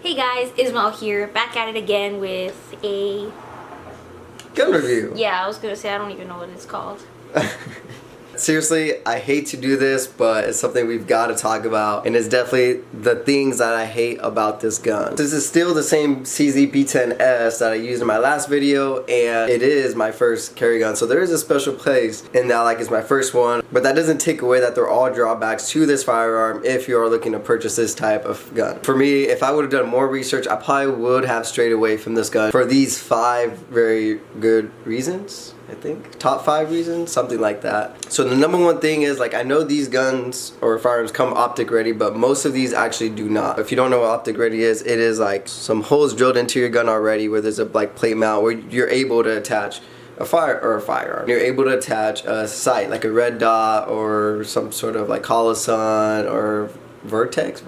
Hey guys, Ismael here, back at it again with a gun review. Yeah, I was gonna say I don't even know what it's called. Seriously, I hate to do this, but it's something we've got to talk about, and it's definitely the things that I hate about this gun. This is still the same CZ P-10S that I used in my last video, and it is my first carry gun, so there is a special place in that, like, it's my first one, but that doesn't take away that there are all drawbacks to this firearm if you are looking to purchase this type of gun. For me, if I would have done more research, I probably would have strayed away from this gun for these 5 very good reasons. I think top 5 reasons, something like that. So the number one thing is, like, I know these guns or firearms come optic ready, but most of these actually do not. If you don't know what optic ready is, it is like some holes drilled into your gun already where there's a like plate mount where you're able to attach a firearm. You're able to attach a sight like a red dot or some sort of like Colosun or Vortex.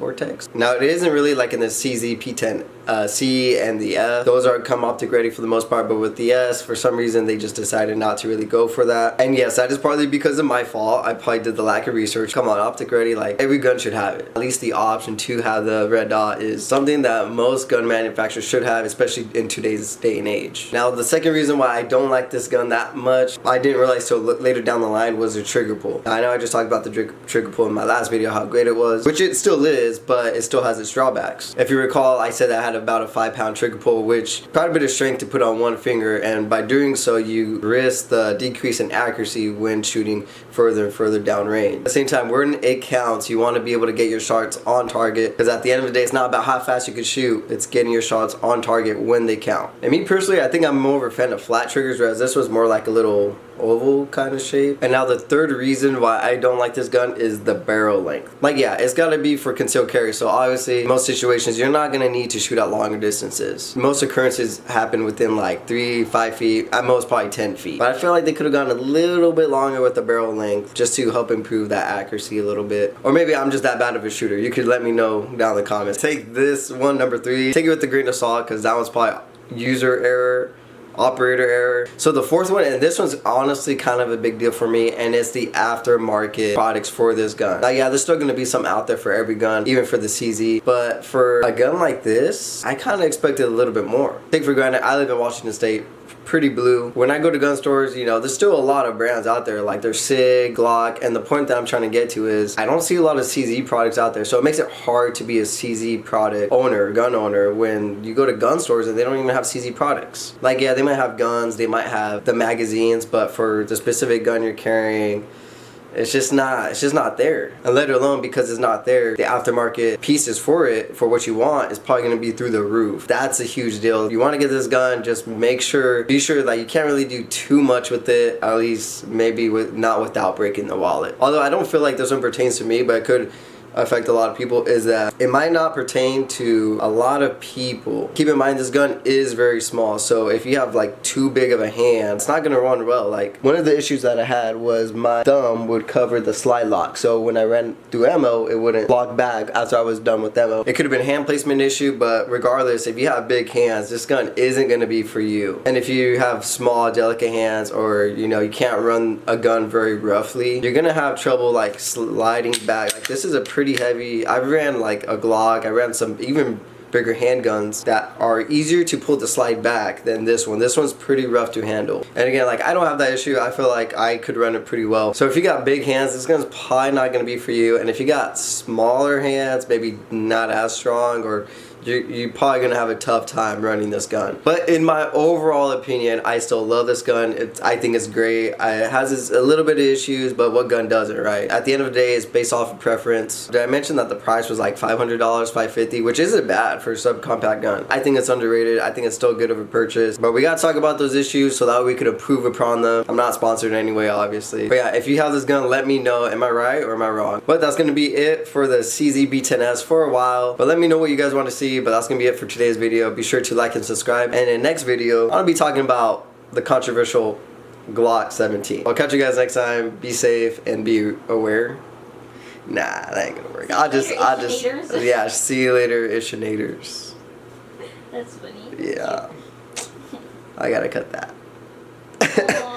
Now it isn't really like in the CZ P-10 C and the F. Those are come optic ready for the most part, but with the S, for some reason they just decided not to really go for that. And yes, that is partly because of my fault. I probably did the lack of research. Come on, optic ready, like every gun should have it. At least the option to have the red dot is something that most gun manufacturers should have, especially in today's day and age. Now the second reason why I don't like this gun that much, I didn't realize till later down the line, was the trigger pull. I know I just talked about the trigger pull in my last video, how great it was, which it still is, but it still has its drawbacks. If you recall, I said I had about a 5-pound trigger pull, which quite a bit of strength to put on one finger, and by doing so you risk the decrease in accuracy when shooting further and further down range. At the same time, when it counts, you want to be able to get your shots on target, because at the end of the day, it's not about how fast you can shoot, it's getting your shots on target when they count. And me personally, I think I'm more of a fan of flat triggers, whereas this was more like a little oval kind of shape. And now the third reason why I don't like this gun is the barrel length. Like, yeah, it's got to be for concealed carry, so obviously in most situations you're not going to need to shoot at longer distances. Most occurrences happen within like 3-5 feet, at most probably 10 feet, but I feel like they could have gone a little bit longer with the barrel length just to help improve that accuracy a little bit. Or maybe I'm just that bad of a shooter. You could let me know down in the comments. Take this one, number 3, take it with a grain of salt, because that one's probably user error, operator error. So the fourth one, and this one's honestly kind of a big deal for me, and it's the aftermarket products for this gun. Now yeah, there's still going to be some out there for every gun, even for the CZ, but for a gun like this, I kind of expected a little bit more. Take for granted, I live in Washington State, pretty blue. When I go to gun stores, you know, there's still a lot of brands out there, like there's SIG, Glock, and the point that I'm trying to get to is I don't see a lot of CZ products out there, so it makes it hard to be a CZ product owner, gun owner, when you go to gun stores and they don't even have CZ products. Like, yeah, they might have guns, they might have the magazines, but for the specific gun you're carrying, it's just not there. And let alone, because it's not there, the aftermarket pieces for it, for what you want, is probably going to be through the roof. That's a huge deal. If you want to get this gun, just be sure that you can't really do too much with it, at least maybe not without breaking the wallet. Although I don't feel like this one pertains to me, but it could affect a lot of people, is that it might not pertain to a lot of people. Keep in mind, this gun is very small, so if you have like too big of a hand, it's not gonna run well. Like, one of the issues that I had was my thumb would cover the slide lock, so when I ran through ammo, it wouldn't lock back after I was done with ammo. It could have been a hand placement issue, but regardless, if you have big hands, this gun isn't gonna be for you. And if you have small, delicate hands, or you know, you can't run a gun very roughly, you're gonna have trouble like sliding back. Like, this is a pretty heavy. I ran like a Glock, I ran some even bigger handguns that are easier to pull the slide back than this one. This one's pretty rough to handle. And again, like, I don't have that issue. I feel like I could run it pretty well. So if you got big hands, this gun's probably not going to be for you. And if you got smaller hands, maybe not as strong, or you're probably going to have a tough time running this gun. But in my overall opinion, I still love this gun. I think it's great. It has a little bit of issues, but what gun doesn't, right? At the end of the day, it's based off of preference. Did I mention that the price was like $500, $550, which isn't bad for a subcompact gun? I think it's underrated. I think it's still good of a purchase. But we got to talk about those issues so that we could improve upon them. I'm not sponsored in any way, obviously. But yeah, if you have this gun, let me know. Am I right or am I wrong? But that's going to be it for the CZ P-10S for a while. But let me know what you guys want to see. But that's gonna be it for today's video. Be sure to like and subscribe, and in the next video I'm gonna be talking about the controversial Glock 17. I'll catch you guys next time. Be safe and be aware. Nah, that ain't gonna work. I'll just yeah, see you later, ishinators. That's funny. Yeah, I gotta cut that.